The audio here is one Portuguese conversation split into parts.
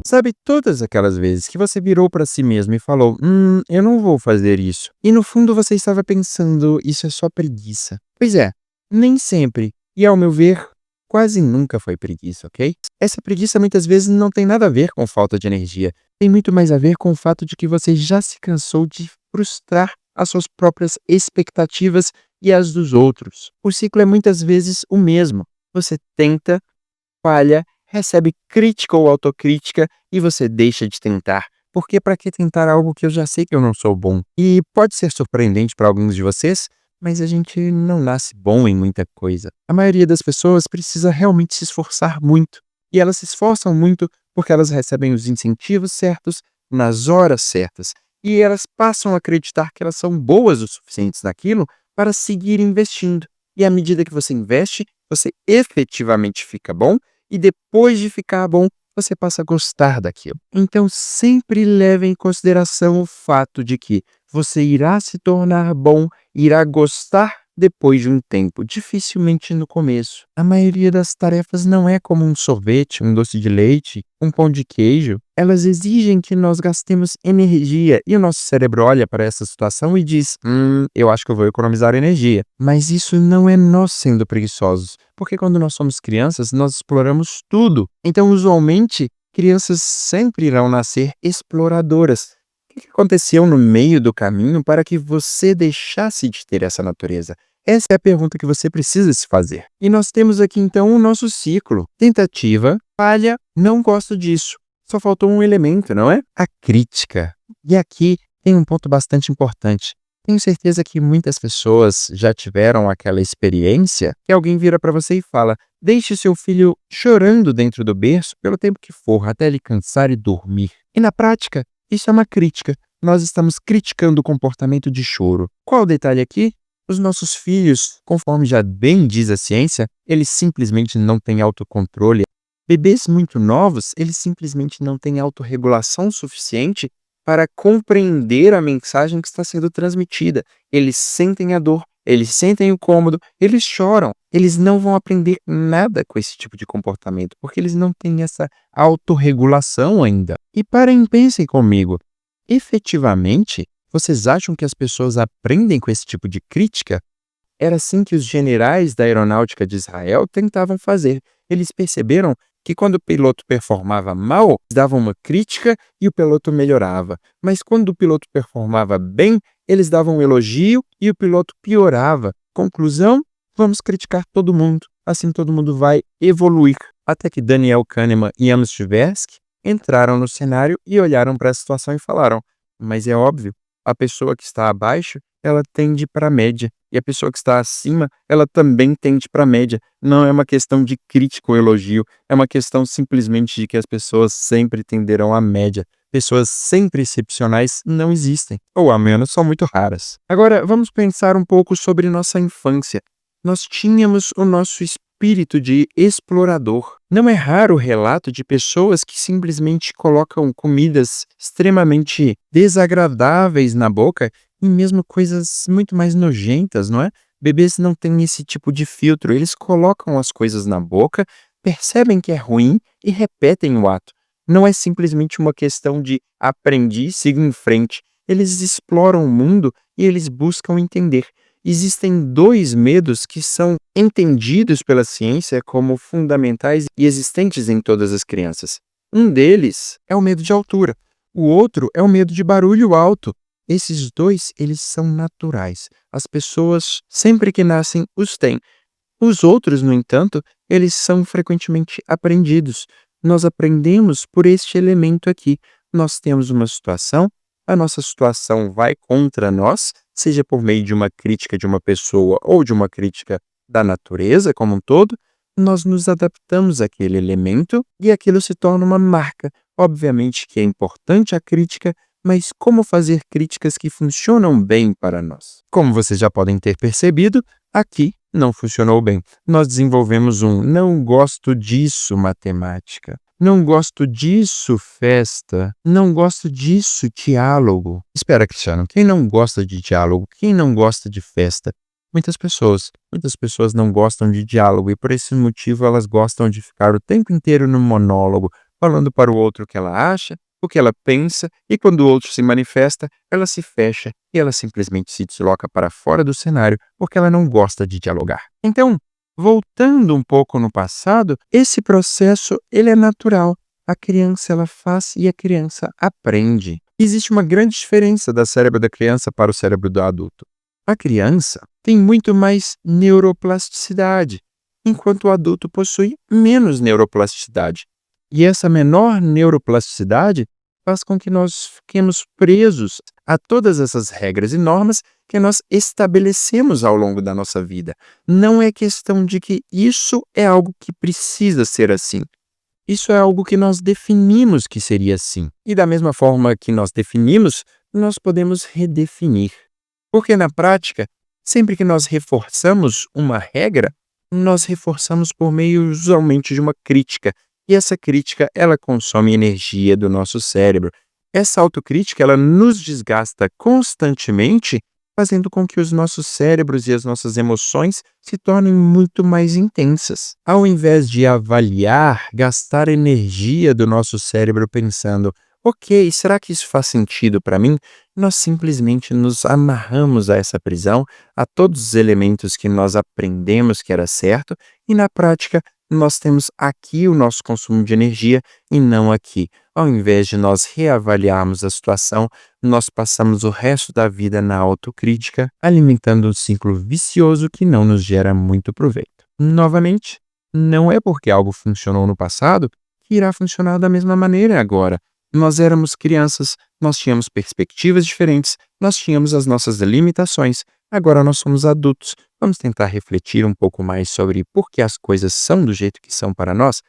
Sabe, todas aquelas vezes que você virou para si mesmo e falou: eu não vou fazer isso. E no fundo você estava pensando: isso é só preguiça. Pois é, nem sempre. E ao meu ver, quase nunca foi preguiça, ok? Essa preguiça muitas vezes não tem nada a ver com falta de energia. Tem muito mais a ver com o fato de que você já se cansou de frustrar as suas próprias expectativas e as dos outros. O ciclo é muitas vezes o mesmo. Você tenta, falha, recebe crítica ou autocrítica e você deixa de tentar. Porque para que tentar algo que eu já sei que eu não sou bom? E pode ser surpreendente para alguns de vocês, mas a gente não nasce bom em muita coisa. A maioria das pessoas precisa realmente se esforçar muito. E elas se esforçam muito porque elas recebem os incentivos certos nas horas certas. E elas passam a acreditar que elas são boas o suficientes naquilo para seguir investindo. E à medida que você investe, você efetivamente fica bom e depois de ficar bom, você passa a gostar daquilo. Então sempre leve em consideração o fato de que você irá se tornar bom, irá gostar depois de um tempo, dificilmente no começo. A maioria das tarefas não é como um sorvete, um doce de leite, um pão de queijo. Elas exigem que nós gastemos energia e o nosso cérebro olha para essa situação e diz: eu acho que eu vou economizar energia. Mas isso não é nós sendo preguiçosos, porque quando nós somos crianças, nós exploramos tudo. Então, usualmente, crianças sempre irão nascer exploradoras. O que aconteceu no meio do caminho para que você deixasse de ter essa natureza? Essa é a pergunta que você precisa se fazer. E nós temos aqui então o nosso ciclo: tentativa, falha, não gosto disso. Só faltou um elemento, não é? A crítica. E aqui tem um ponto bastante importante. Tenho certeza que muitas pessoas já tiveram aquela experiência que alguém vira para você e fala: deixe seu filho chorando dentro do berço pelo tempo que for, até ele cansar e dormir. E na prática, isso é uma crítica. Nós estamos criticando o comportamento de choro. Qual o detalhe aqui? Os nossos filhos, conforme já bem diz a ciência, eles simplesmente não têm autocontrole. Bebês muito novos, eles simplesmente não têm autorregulação suficiente para compreender a mensagem que está sendo transmitida. Eles sentem a dor, eles sentem o incômodo, eles choram. Eles não vão aprender nada com esse tipo de comportamento, porque eles não têm essa autorregulação ainda. E parem e pensem comigo, efetivamente, vocês acham que as pessoas aprendem com esse tipo de crítica? Era assim que os generais da aeronáutica de Israel tentavam fazer. Eles perceberam que quando o piloto performava mal, eles davam uma crítica e o piloto melhorava. Mas quando o piloto performava bem, eles davam um elogio e o piloto piorava. Conclusão? Vamos criticar todo mundo. Assim todo mundo vai evoluir. Até que Daniel Kahneman e Amos Tversky entraram no cenário e olharam para a situação e falaram: mas é óbvio, a pessoa que está abaixo, ela tende para a média. E a pessoa que está acima, ela também tende para a média. Não é uma questão de crítica ou elogio, é uma questão simplesmente de que as pessoas sempre tenderão à média. Pessoas sempre excepcionais não existem, ou ao menos são muito raras. Agora, vamos pensar um pouco sobre nossa infância. Nós tínhamos o nosso espírito de explorador. Não é raro o relato de pessoas que simplesmente colocam comidas extremamente desagradáveis na boca e mesmo coisas muito mais nojentas, não é? Bebês não têm esse tipo de filtro, eles colocam as coisas na boca, percebem que é ruim e repetem o ato. Não é simplesmente uma questão de aprendi, sigo em frente. Eles exploram o mundo e eles buscam entender. Existem dois medos que são entendidos pela ciência como fundamentais e existentes em todas as crianças. Um deles é o medo de altura. O outro é o medo de barulho alto. Esses dois, eles são naturais. As pessoas, sempre que nascem, os têm. Os outros, no entanto, eles são frequentemente aprendidos. Nós aprendemos por este elemento aqui. Nós temos uma situação, a nossa situação vai contra nós, seja por meio de uma crítica de uma pessoa ou de uma crítica da natureza como um todo, nós nos adaptamos àquele elemento e aquilo se torna uma marca. Obviamente que é importante a crítica, mas como fazer críticas que funcionam bem para nós? Como vocês já podem ter percebido, aqui não funcionou bem. Nós desenvolvemos um não gosto disso matemática, não gosto disso festa, não gosto disso diálogo. Espera, Cristiano, quem não gosta de diálogo? Quem não gosta de festa? Muitas pessoas não gostam de diálogo e por esse motivo elas gostam de ficar o tempo inteiro no monólogo, falando para o outro o que ela acha, o que ela pensa, e quando o outro se manifesta, ela se fecha e ela simplesmente se desloca para fora do cenário porque ela não gosta de dialogar. Então, voltando um pouco no passado, esse processo ele é natural. A criança ela faz e a criança aprende. Existe uma grande diferença do cérebro da criança para o cérebro do adulto. A criança tem muito mais neuroplasticidade, enquanto o adulto possui menos neuroplasticidade. E essa menor neuroplasticidade faz com que nós fiquemos presos a todas essas regras e normas que nós estabelecemos ao longo da nossa vida. Não é questão de que isso é algo que precisa ser assim. Isso é algo que nós definimos que seria assim. E da mesma forma que nós definimos, nós podemos redefinir. Porque na prática, sempre que nós reforçamos uma regra, nós reforçamos por meio usualmente de uma crítica. E essa crítica, ela consome energia do nosso cérebro. Essa autocrítica, ela nos desgasta constantemente, fazendo com que os nossos cérebros e as nossas emoções se tornem muito mais intensas. Ao invés de avaliar, gastar energia do nosso cérebro pensando, ok, será que isso faz sentido para mim? Nós simplesmente nos amarramos a essa prisão, a todos os elementos que nós aprendemos que era certo, e na prática nós temos aqui o nosso consumo de energia e não aqui. Ao invés de nós reavaliarmos a situação, nós passamos o resto da vida na autocrítica, alimentando um ciclo vicioso que não nos gera muito proveito. Novamente, não é porque algo funcionou no passado que irá funcionar da mesma maneira agora. Nós éramos crianças, nós tínhamos perspectivas diferentes, nós tínhamos as nossas limitações. Agora nós somos adultos. Vamos tentar refletir um pouco mais sobre por que as coisas são do jeito que são para nós?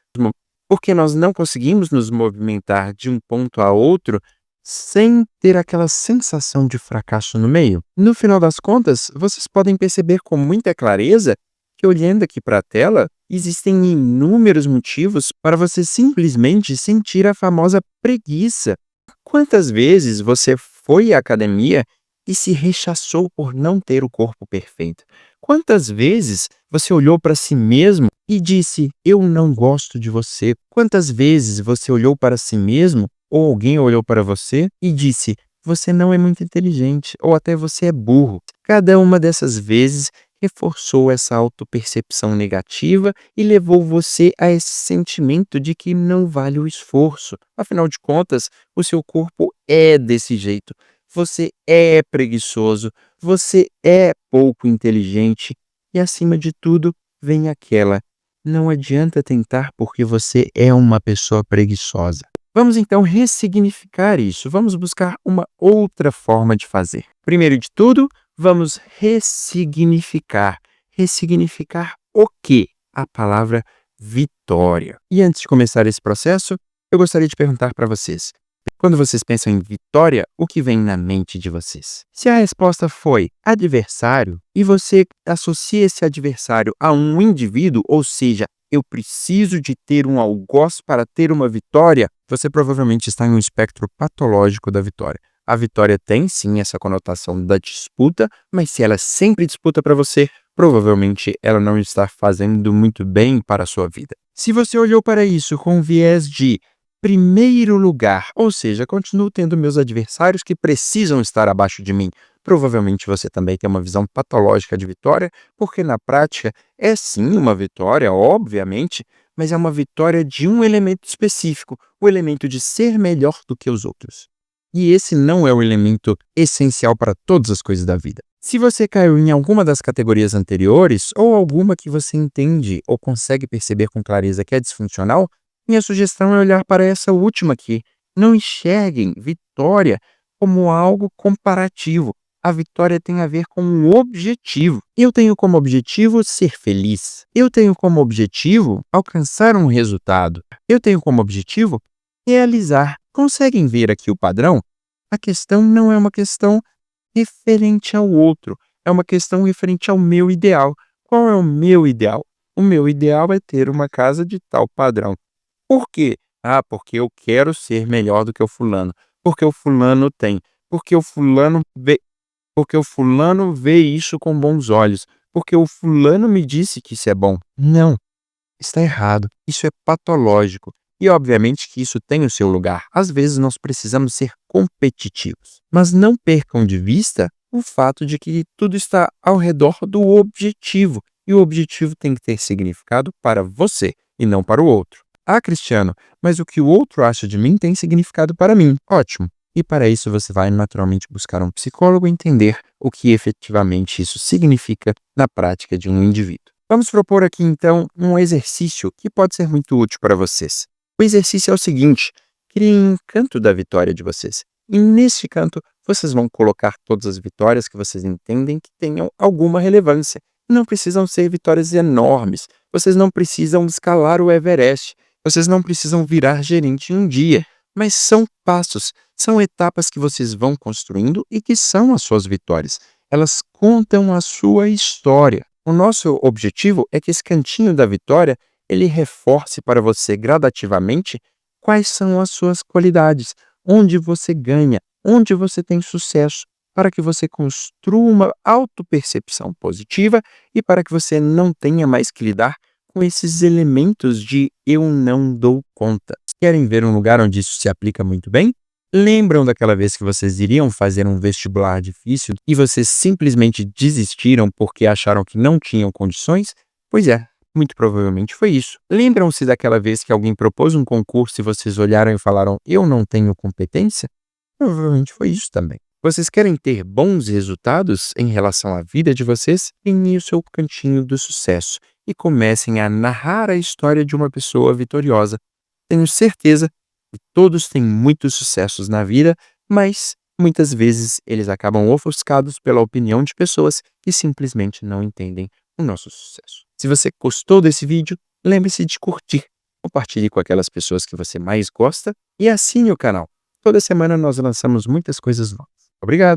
Porque nós não conseguimos nos movimentar de um ponto a outro sem ter aquela sensação de fracasso no meio. No final das contas, vocês podem perceber com muita clareza que, olhando aqui para a tela, existem inúmeros motivos para você simplesmente sentir a famosa preguiça. Quantas vezes você foi à academia e se rechaçou por não ter o corpo perfeito? Quantas vezes você olhou para si mesmo e disse, eu não gosto de você? Quantas vezes você olhou para si mesmo ou alguém olhou para você e disse, você não é muito inteligente ou até você é burro? Cada uma dessas vezes reforçou essa autopercepção negativa e levou você a esse sentimento de que não vale o esforço. Afinal de contas, o seu corpo é desse jeito. Você é preguiçoso, você é pouco inteligente e, acima de tudo, vem aquela: não adianta tentar porque você é uma pessoa preguiçosa. Vamos então ressignificar isso, vamos buscar uma outra forma de fazer. Primeiro de tudo, vamos ressignificar. Ressignificar o quê? A palavra vitória. E antes de começar esse processo, eu gostaria de perguntar para vocês: quando vocês pensam em vitória, o que vem na mente de vocês? Se a resposta foi adversário, e você associa esse adversário a um indivíduo, ou seja, eu preciso de ter um algoz para ter uma vitória, você provavelmente está em um espectro patológico da vitória. A vitória tem sim essa conotação da disputa, mas se ela sempre disputa para você, provavelmente ela não está fazendo muito bem para a sua vida. Se você olhou para isso com viés de primeiro lugar, ou seja, continuo tendo meus adversários que precisam estar abaixo de mim, provavelmente você também tem uma visão patológica de vitória, porque na prática é sim uma vitória, obviamente, mas é uma vitória de um elemento específico, o elemento de ser melhor do que os outros. E esse não é o elemento essencial para todas as coisas da vida. Se você caiu em alguma das categorias anteriores, ou alguma que você entende ou consegue perceber com clareza que é disfuncional, minha sugestão é olhar para essa última aqui. Não enxerguem vitória como algo comparativo. A vitória tem a ver com um objetivo. Eu tenho como objetivo ser feliz. Eu tenho como objetivo alcançar um resultado. Eu tenho como objetivo realizar. Conseguem ver aqui o padrão? A questão não é uma questão referente ao outro. É uma questão referente ao meu ideal. Qual é o meu ideal? O meu ideal é ter uma casa de tal padrão. Por quê? Ah, porque eu quero ser melhor do que o fulano. Porque o fulano tem. Porque o fulano vê isso com bons olhos. Porque o fulano me disse que isso é bom. Não, está errado. Isso é patológico. E obviamente que isso tem o seu lugar. Às vezes nós precisamos ser competitivos. Mas não percam de vista o fato de que tudo está ao redor do objetivo. E o objetivo tem que ter significado para você e não para o outro. Ah, Cristiano, mas o que o outro acha de mim tem significado para mim. Ótimo. E para isso você vai naturalmente buscar um psicólogo e entender o que efetivamente isso significa na prática de um indivíduo. Vamos propor aqui então um exercício que pode ser muito útil para vocês. O exercício é o seguinte: criem um canto da vitória de vocês. E neste canto vocês vão colocar todas as vitórias que vocês entendem que tenham alguma relevância. Não precisam ser vitórias enormes. Vocês não precisam escalar o Everest. Vocês não precisam virar gerente em um dia. Mas são passos, são etapas que vocês vão construindo e que são as suas vitórias. Elas contam a sua história. O nosso objetivo é que esse cantinho da vitória, ele reforce para você gradativamente quais são as suas qualidades, onde você ganha, onde você tem sucesso, para que você construa uma autopercepção positiva e para que você não tenha mais que lidar com esses elementos de eu não dou conta. Querem ver um lugar onde isso se aplica muito bem? Lembram daquela vez que vocês iriam fazer um vestibular difícil e vocês simplesmente desistiram porque acharam que não tinham condições? Pois é, muito provavelmente foi isso. Lembram-se daquela vez que alguém propôs um concurso e vocês olharam e falaram, eu não tenho competência? Provavelmente foi isso também. Vocês querem ter bons resultados em relação à vida de vocês? Tenham o seu cantinho do sucesso e comecem a narrar a história de uma pessoa vitoriosa. Tenho certeza que todos têm muitos sucessos na vida, mas muitas vezes eles acabam ofuscados pela opinião de pessoas que simplesmente não entendem o nosso sucesso. Se você gostou desse vídeo, lembre-se de curtir, compartilhe com aquelas pessoas que você mais gosta e assine o canal. Toda semana nós lançamos muitas coisas novas. Obrigado!